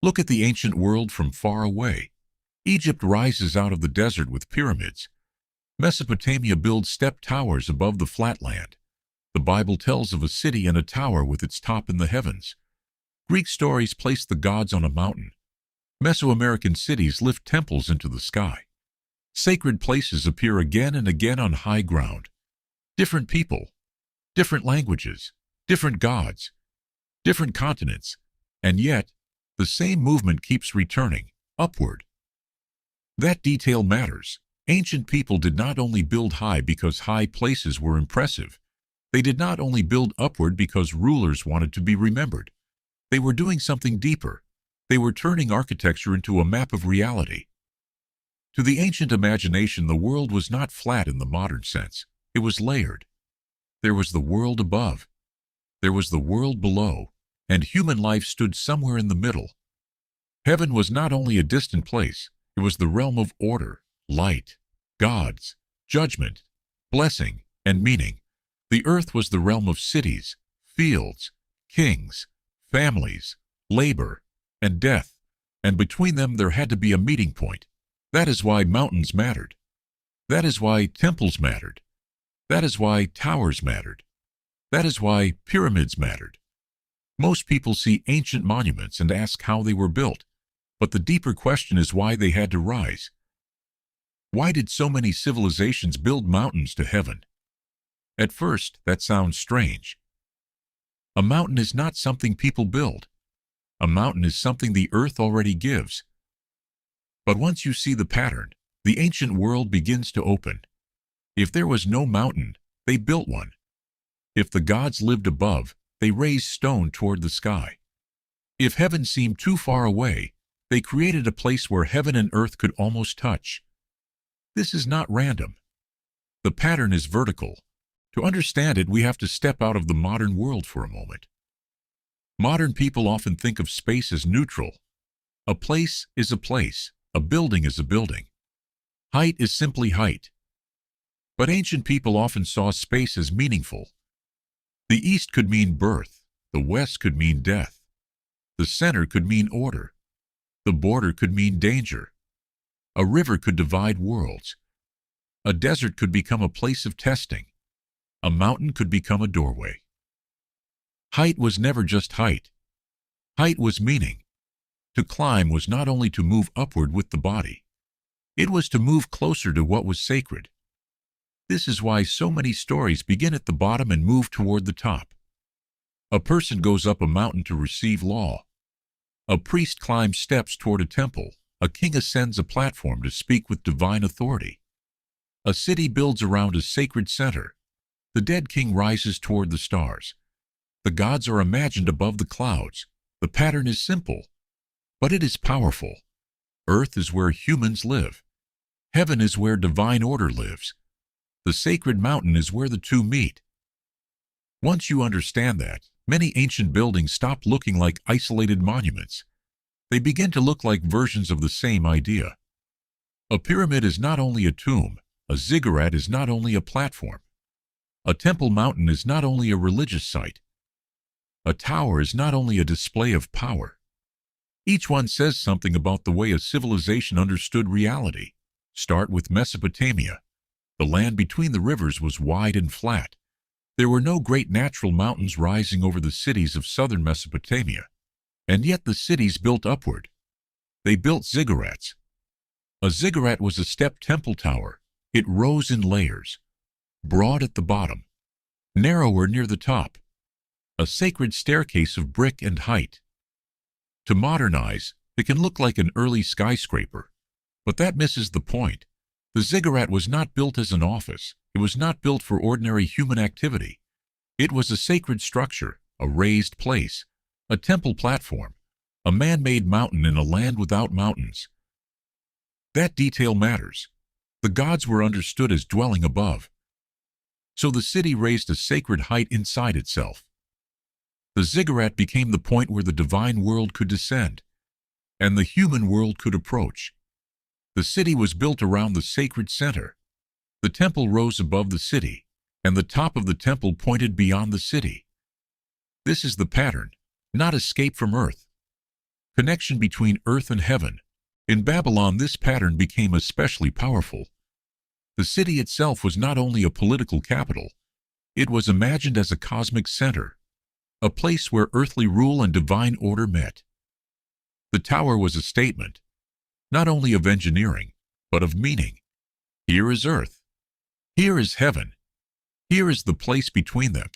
Look at the ancient world from far away. Egypt rises out of the desert with pyramids. Mesopotamia builds step towers above the flatland. The Bible tells of a city and a tower with its top in the heavens. Greek stories place the gods on a mountain. Mesoamerican cities lift temples into the sky. Sacred places appear again and again on high ground. Different people, different languages, different gods, different continents, and yet the same movement keeps returning, upward. That detail matters. Ancient people did not only build high because high places were impressive. They did not only build upward because rulers wanted to be remembered. They were doing something deeper. They were turning architecture into a map of reality. To the ancient imagination, the world was not flat in the modern sense. It was layered. There was the world above. There was the world below, and human life stood somewhere in the middle. Heaven was not only a distant place, it was the realm of order, light, gods, judgment, blessing, and meaning. The earth was the realm of cities, fields, kings, families, labor, and death, and between them there had to be a meeting point. That is why mountains mattered. That is why temples mattered. That is why towers mattered. That is why pyramids mattered. Most people see ancient monuments and ask how they were built, but the deeper question is why they had to rise. Why did so many civilizations build mountains to heaven? At first, that sounds strange. A mountain is not something people build. A mountain is something the earth already gives. But once you see the pattern, the ancient world begins to open. If there was no mountain, they built one. If the gods lived above, they raised stone toward the sky. If heaven seemed too far away, they created a place where heaven and earth could almost touch. This is not random. The pattern is vertical. To understand it, we have to step out of the modern world for a moment. Modern people often think of space as neutral. A place is a place. A building is a building. Height is simply height. But ancient people often saw space as meaningful. The east could mean birth. The west could mean death. The center could mean order. The border could mean danger. A river could divide worlds. A desert could become a place of testing. A mountain could become a doorway. Height was never just height. Height was meaning. To climb was not only to move upward with the body. It was to move closer to what was sacred. This is why so many stories begin at the bottom and move toward the top. A person goes up a mountain to receive law. A priest climbs steps toward a temple. A king ascends a platform to speak with divine authority. A city builds around a sacred center. The dead king rises toward the stars. The gods are imagined above the clouds. The pattern is simple, but it is powerful. Earth is where humans live. Heaven is where divine order lives. The sacred mountain is where the two meet. Once you understand that, many ancient buildings stop looking like isolated monuments. They begin to look like versions of the same idea. A pyramid is not only a tomb. A ziggurat is not only a platform. A temple mountain is not only a religious site. A tower is not only a display of power. Each one says something about the way a civilization understood reality. Start with Mesopotamia. The land between the rivers was wide and flat. There were no great natural mountains rising over the cities of southern Mesopotamia. And yet the cities built upward. They built ziggurats. A ziggurat was a step temple tower. It rose in layers. Broad at the bottom. Narrower near the top. A sacred staircase of brick and height. To modern eyes, it can look like an early skyscraper. But that misses the point. The ziggurat was not built as an office. It was not built for ordinary human activity. It was a sacred structure, a raised place, a temple platform, a man-made mountain in a land without mountains. That detail matters. The gods were understood as dwelling above. So the city raised a sacred height inside itself. The ziggurat became the point where the divine world could descend, and the human world could approach. The city was built around the sacred center. The temple rose above the city, and the top of the temple pointed beyond the city. This is the pattern, not escape from earth. connection between earth and heaven. In Babylon, this pattern became especially powerful. The city itself was not only a political capital, it was imagined as a cosmic center, a place where earthly rule and divine order met. The tower was a statement, not only of engineering, but of meaning. Here is earth. Here is heaven. Here is the place between them.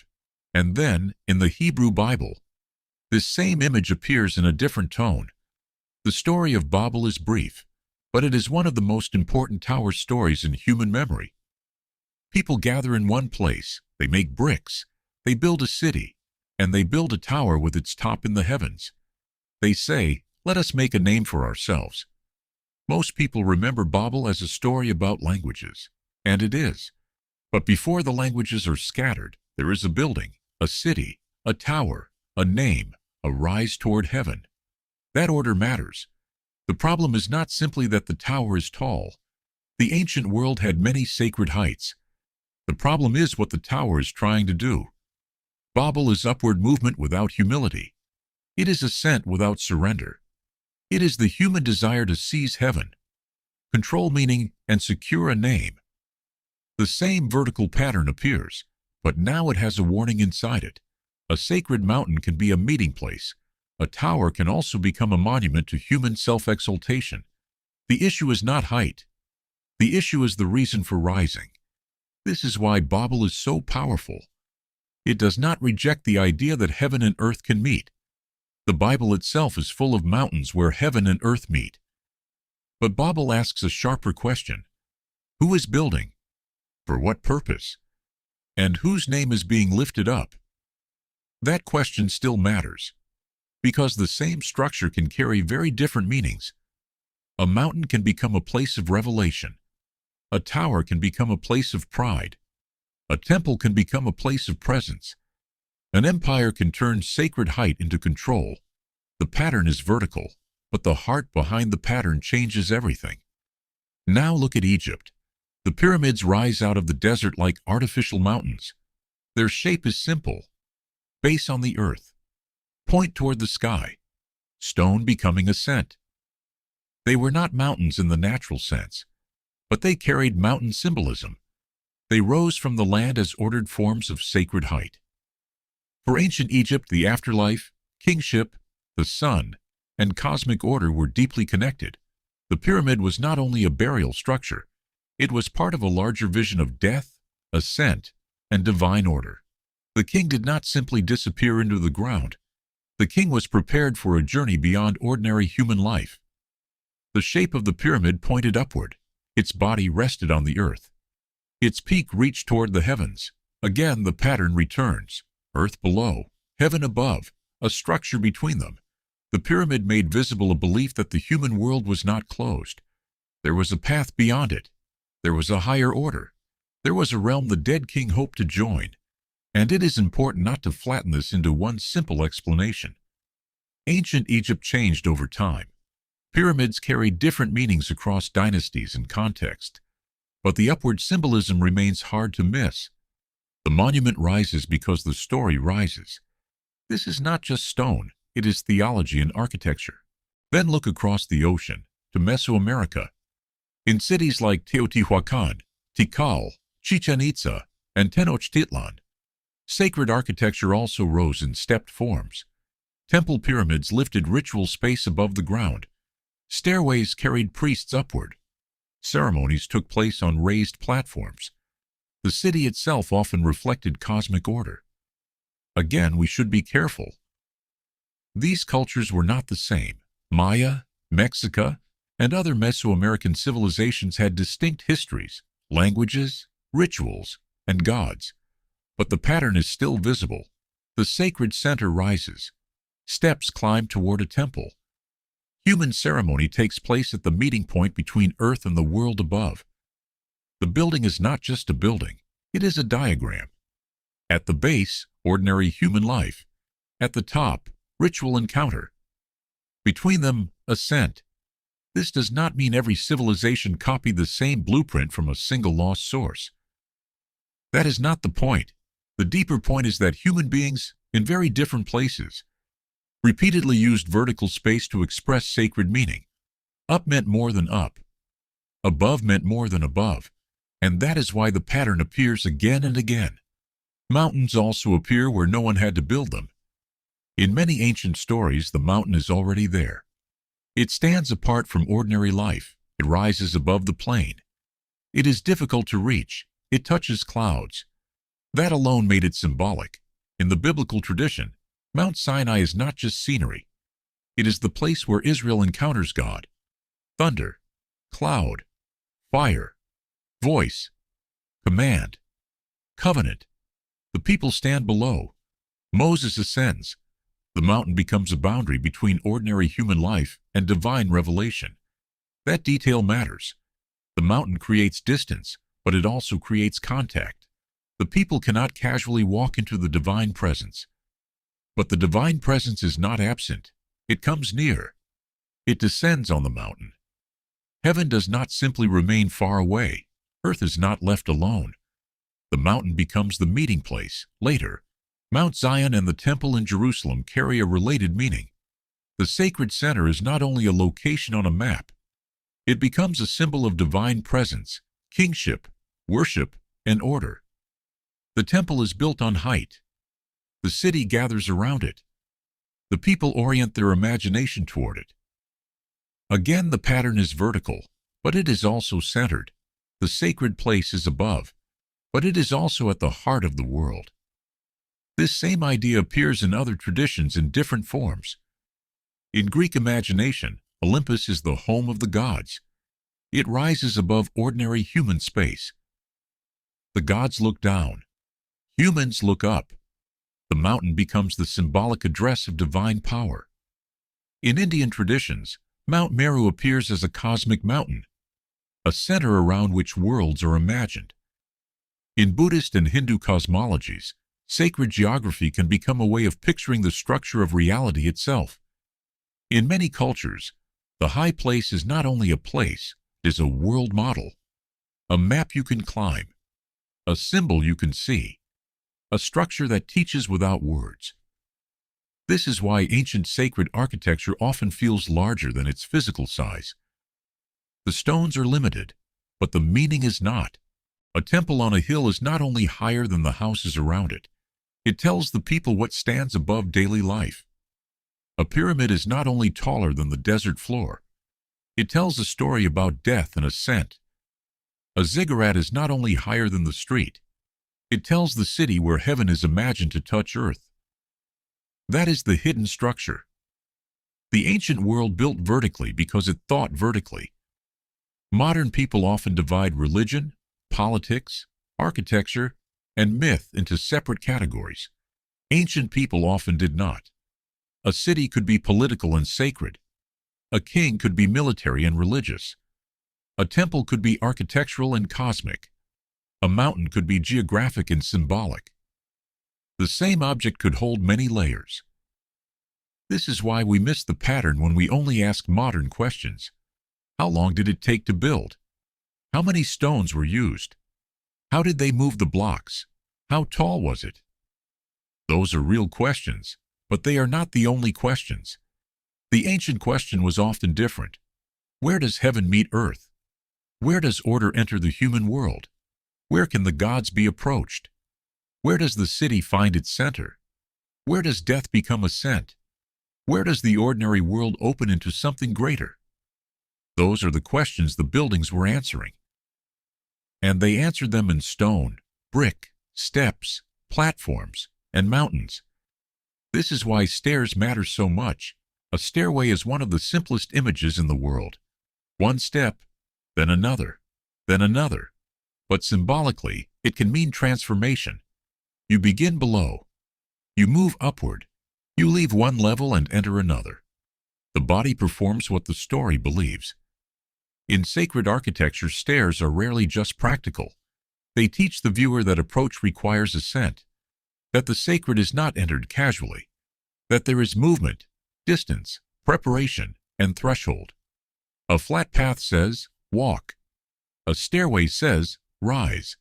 And then, in the Hebrew Bible, this same image appears in a different tone. The story of Babel is brief, but it is one of the most important tower stories in human memory. People gather in one place, they make bricks, they build a city, and they build a tower with its top in the heavens. They say, "Let us make a name for ourselves." Most people remember Babel as a story about languages, and it is. But before the languages are scattered, there is a building, a city, a tower, a name, a rise toward heaven. That order matters. The problem is not simply that the tower is tall. The ancient world had many sacred heights. The problem is what the tower is trying to do. Babel is upward movement without humility. It is ascent without surrender. It is the human desire to seize heaven, control meaning, and secure a name. The same vertical pattern appears, but now it has a warning inside it. A sacred mountain can be a meeting place. A tower can also become a monument to human self-exaltation. The issue is not height. The issue is the reason for rising. This is why Babel is so powerful. It does not reject the idea that heaven and earth can meet. The Bible itself is full of mountains where heaven and earth meet. But Babel asks a sharper question. Who is building? For what purpose? And whose name is being lifted up? That question still matters, because the same structure can carry very different meanings. A mountain can become a place of revelation. A tower can become a place of pride. A temple can become a place of presence. An empire can turn sacred height into control. The pattern is vertical, but the heart behind the pattern changes everything. Now look at Egypt. The pyramids rise out of the desert like artificial mountains. Their shape is simple. Base on the earth. Point toward the sky. Stone becoming ascent. They were not mountains in the natural sense, but they carried mountain symbolism. They rose from the land as ordered forms of sacred height. For ancient Egypt, the afterlife, kingship, the sun, and cosmic order were deeply connected. The pyramid was not only a burial structure, it was part of a larger vision of death, ascent, and divine order. The king did not simply disappear into the ground. The king was prepared for a journey beyond ordinary human life. The shape of the pyramid pointed upward. Its body rested on the earth. Its peak reached toward the heavens. Again, the pattern returns. Earth below, heaven above, a structure between them. The pyramid made visible a belief that the human world was not closed. There was a path beyond it. There was a higher order. There was a realm the dead king hoped to join. And it is important not to flatten this into one simple explanation. Ancient Egypt changed over time. Pyramids carried different meanings across dynasties and context, but the upward symbolism remains hard to miss. The monument rises because the story rises. This is not just stone, it is theology and architecture. Then look across the ocean, to Mesoamerica. In cities like Teotihuacan, Tikal, Chichen Itza, and Tenochtitlan, sacred architecture also rose in stepped forms. Temple pyramids lifted ritual space above the ground. Stairways carried priests upward. Ceremonies took place on raised platforms. The city itself often reflected cosmic order. Again, we should be careful. These cultures were not the same. Maya, Mexica, and other Mesoamerican civilizations had distinct histories, languages, rituals, and gods. But the pattern is still visible. The sacred center rises. Steps climb toward a temple. Human ceremony takes place at the meeting point between earth and the world above. The building is not just a building, it is a diagram. At the base, ordinary human life. At the top, ritual encounter. Between them, ascent. This does not mean every civilization copied the same blueprint from a single lost source. That is not the point. The deeper point is that human beings, in very different places, repeatedly used vertical space to express sacred meaning. Up meant more than up. Above meant more than above, and that is why the pattern appears again and again. Mountains also appear where no one had to build them. In many ancient stories, the mountain is already there. It stands apart from ordinary life. It rises above the plain. It is difficult to reach. It touches clouds. That alone made it symbolic. In the biblical tradition, Mount Sinai is not just scenery. It is the place where Israel encounters God. Thunder, cloud, fire, voice, command, covenant. The people stand below. Moses ascends. The mountain becomes a boundary between ordinary human life and divine revelation. That detail matters. The mountain creates distance, but it also creates contact. The people cannot casually walk into the divine presence. But the divine presence is not absent. It comes near. It descends on the mountain. Heaven does not simply remain far away. Earth is not left alone. The mountain becomes the meeting place. Later, Mount Zion and the temple in Jerusalem carry a related meaning. The sacred center is not only a location on a map. It becomes a symbol of divine presence, kingship, worship, and order. The temple is built on height. The city gathers around it. The people orient their imagination toward it. Again, the pattern is vertical, but it is also centered. The sacred place is above, but it is also at the heart of the world. This same idea appears in other traditions in different forms. In Greek imagination, Olympus is the home of the gods. It rises above ordinary human space. The gods look down. Humans look up. The mountain becomes the symbolic address of divine power. In Indian traditions, Mount Meru appears as a cosmic mountain, a center around which worlds are imagined. In Buddhist and Hindu cosmologies, sacred geography can become a way of picturing the structure of reality itself. In many cultures, the high place is not only a place, it is a world model, a map you can climb, a symbol you can see, a structure that teaches without words. This is why ancient sacred architecture often feels larger than its physical size. The stones are limited, but the meaning is not. A temple on a hill is not only higher than the houses around it, it tells the people what stands above daily life. A pyramid is not only taller than the desert floor, it tells a story about death and ascent. A ziggurat is not only higher than the street, it tells the city where heaven is imagined to touch earth. That is the hidden structure. The ancient world built vertically because it thought vertically. Modern people often divide religion, politics, architecture, and myth into separate categories. Ancient people often did not. A city could be political and sacred. A king could be military and religious. A temple could be architectural and cosmic. A mountain could be geographic and symbolic. The same object could hold many layers. This is why we miss the pattern when we only ask modern questions. How long did it take to build? How many stones were used? How did they move the blocks? How tall was it? Those are real questions, but they are not the only questions. The ancient question was often different. Where does heaven meet earth? Where does order enter the human world? Where can the gods be approached? Where does the city find its center? Where does death become ascent? Where does the ordinary world open into something greater? Those are the questions the buildings were answering. And they answered them in stone, brick, steps, platforms, and mountains. This is why stairs matter so much. A stairway is one of the simplest images in the world. One step, then another, then another. But symbolically, it can mean transformation. You begin below. You move upward. You leave one level and enter another. The body performs what the story believes. In sacred architecture, stairs are rarely just practical. They teach the viewer that approach requires ascent, that the sacred is not entered casually, that there is movement, distance, preparation, and threshold. A flat path says, walk. A stairway says, rise.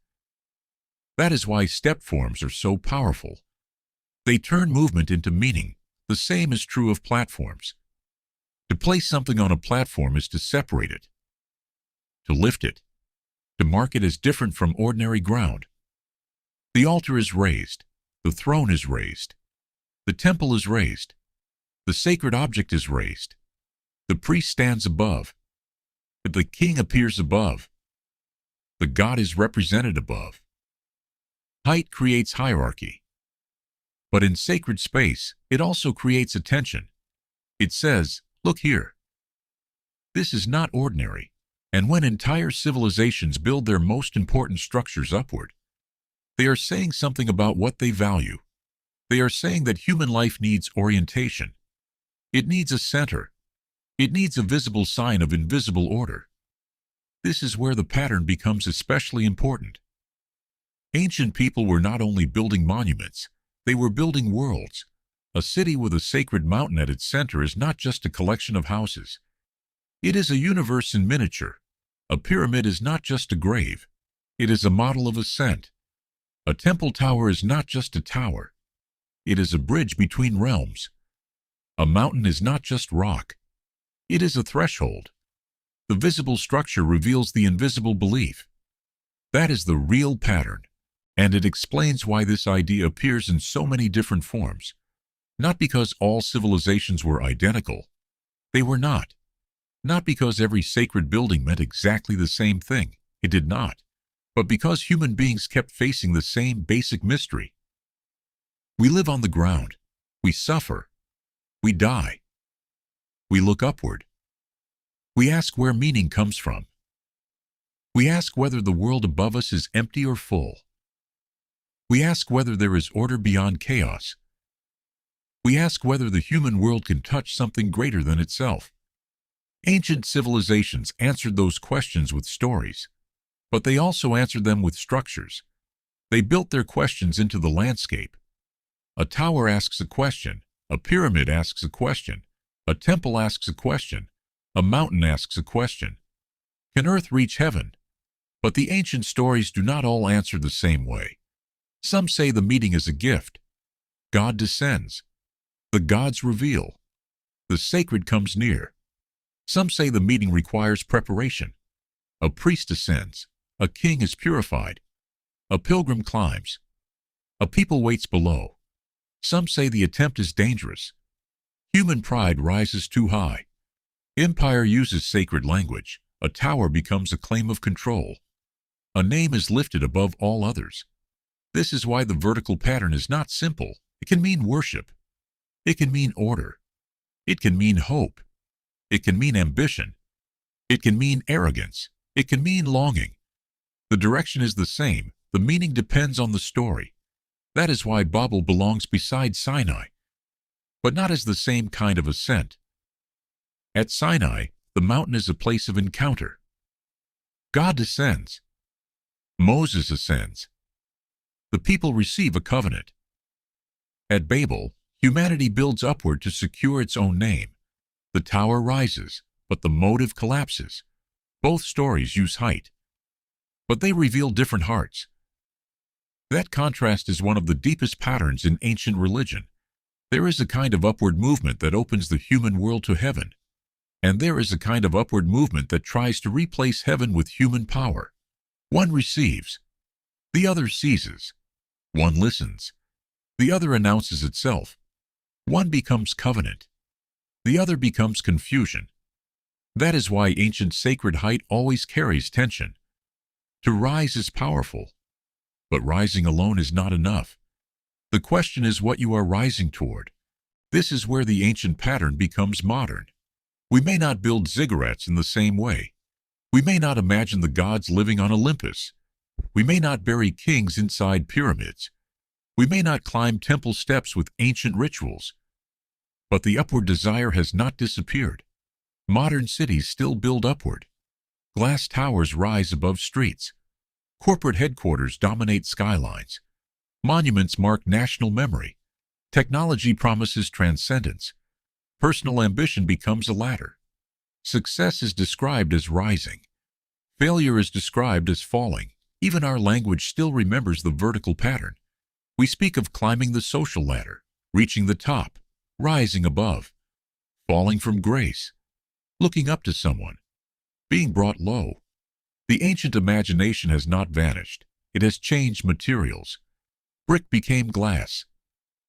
That is why step forms are so powerful. They turn movement into meaning. The same is true of platforms. To place something on a platform is to separate it, to lift it, to mark it as different from ordinary ground. The altar is raised, the throne is raised, the temple is raised, the sacred object is raised, the priest stands above, the king appears above, the god is represented above. Height creates hierarchy. But in sacred space, it also creates attention. It says, look here. This is not ordinary. And when entire civilizations build their most important structures upward, they are saying something about what they value. They are saying that human life needs orientation. It needs a center. It needs a visible sign of invisible order. This is where the pattern becomes especially important. Ancient people were not only building monuments, they were building worlds. A city with a sacred mountain at its center is not just a collection of houses. It is a universe in miniature. A pyramid is not just a grave. It is a model of ascent. A temple tower is not just a tower. It is a bridge between realms. A mountain is not just rock. It is a threshold. The visible structure reveals the invisible belief. That is the real pattern, and it explains why this idea appears in so many different forms. Not because all civilizations were identical. They were not. Not because every sacred building meant exactly the same thing. It did not. But because human beings kept facing the same basic mystery. We live on the ground. We suffer. We die. We look upward. We ask where meaning comes from. We ask whether the world above us is empty or full. We ask whether there is order beyond chaos. We ask whether the human world can touch something greater than itself. Ancient civilizations answered those questions with stories, but they also answered them with structures. They built their questions into the landscape. A tower asks a question, a pyramid asks a question, a temple asks a question, a mountain asks a question. Can earth reach heaven? But the ancient stories do not all answer the same way. Some say the meeting is a gift. God descends. The gods reveal. The sacred comes near. Some say the meeting requires preparation. A priest ascends. A king is purified. A pilgrim climbs. A people waits below. Some say the attempt is dangerous. Human pride rises too high. Empire uses sacred language. A tower becomes a claim of control. A name is lifted above all others. This is why the vertical pattern is not simple. It can mean worship. It can mean order. It can mean hope. It can mean ambition. It can mean arrogance. It can mean longing. The direction is the same. The meaning depends on the story. That is why Babel belongs beside Sinai, but not as the same kind of ascent. At Sinai, the mountain is a place of encounter. God descends. Moses ascends. The people receive a covenant. At Babel, humanity builds upward to secure its own name. The tower rises, but the motive collapses. Both stories use height, but they reveal different hearts. That contrast is one of the deepest patterns in ancient religion. There is a kind of upward movement that opens the human world to heaven, and there is a kind of upward movement that tries to replace heaven with human power. One receives. The other seizes. One listens. The other announces itself. One becomes covenant. The other becomes confusion. That is why ancient sacred height always carries tension. To rise is powerful, but rising alone is not enough. The question is what you are rising toward. This is where the ancient pattern becomes modern. We may not build ziggurats in the same way. We may not imagine the gods living on Olympus. We may not bury kings inside pyramids. We may not climb temple steps with ancient rituals. But the upward desire has not disappeared. Modern cities still build upward. Glass towers rise above streets. Corporate headquarters dominate skylines. Monuments mark national memory. Technology promises transcendence. Personal ambition becomes a ladder. Success is described as rising. Failure is described as falling. Even our language still remembers the vertical pattern. We speak of climbing the social ladder, reaching the top. rising above, falling from grace, looking up to someone, being brought low. The ancient imagination has not vanished. It has changed materials. Brick became glass.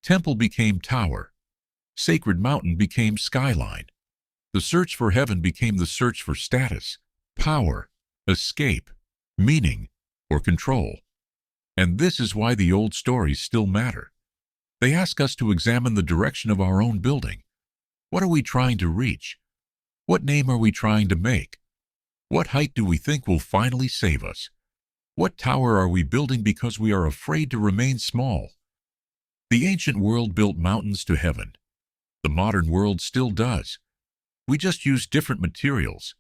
Temple became tower. Sacred mountain became skyline. The search for heaven became the search for status, power, escape, meaning, or control. And this is why the old stories still matter. They ask us to examine the direction of our own building. What are we trying to reach? What name are we trying to make? What height do we think will finally save us? What tower are we building because we are afraid to remain small? The ancient world built mountains to heaven. The modern world still does. We just use different materials.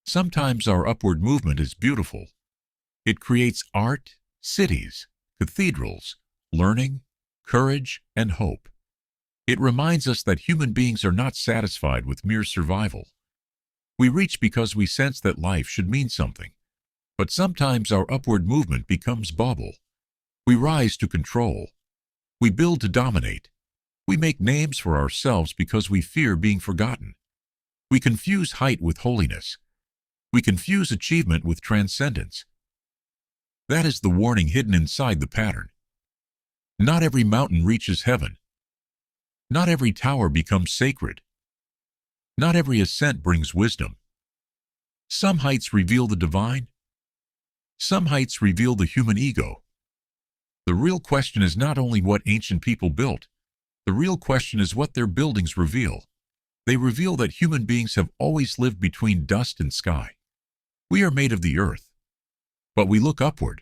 Sometimes our upward movement is beautiful. It creates art, cities, cathedrals, learning, courage, and hope. It reminds us that human beings are not satisfied with mere survival. We reach because we sense that life should mean something. But sometimes our upward movement becomes bubble. We rise to control. We build to dominate. We make names for ourselves because we fear being forgotten. We confuse height with holiness. We confuse achievement with transcendence. That is the warning hidden inside the pattern. Not every mountain reaches heaven. Not every tower becomes sacred. Not every ascent brings wisdom. Some heights reveal the divine. Some heights reveal the human ego. The real question is not only what ancient people built. The real question is what their buildings reveal. They reveal that human beings have always lived between dust and sky. We are made of the earth, but we look upward.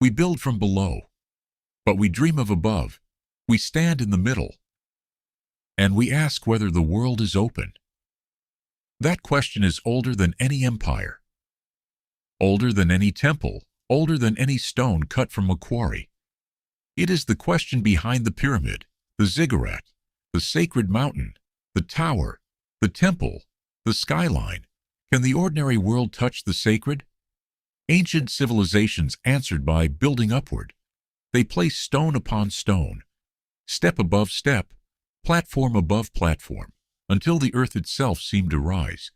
We build from below, but we dream of above. We stand in the middle, and we ask whether the world is open. That question is older than any empire, older than any temple, older than any stone cut from a quarry. It is the question behind the pyramid, the ziggurat, the sacred mountain, the tower, the temple, the skyline. Can the ordinary world touch the sacred? Ancient civilizations answered by building upward. They placed stone upon stone, step above step, platform above platform, until the earth itself seemed to rise.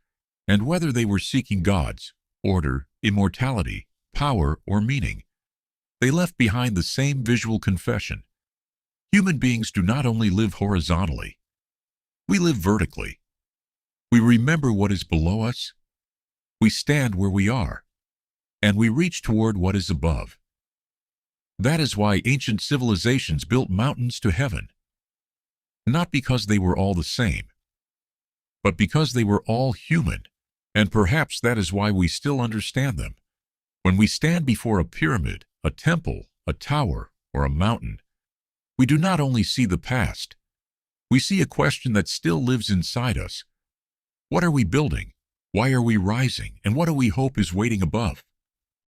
And whether they were seeking gods, order, immortality, power, or meaning, they left behind the same visual confession. Human beings do not only live horizontally, we live vertically. We remember what is below us, we stand where we are, and we reach toward what is above. That is why ancient civilizations built mountains to heaven. Not because they were all the same, but because they were all human, and perhaps that is why we still understand them. When we stand before a pyramid, a temple, a tower, or a mountain, we do not only see the past, we see a question that still lives inside us. What are we building? Why are we rising? And what do we hope is waiting above?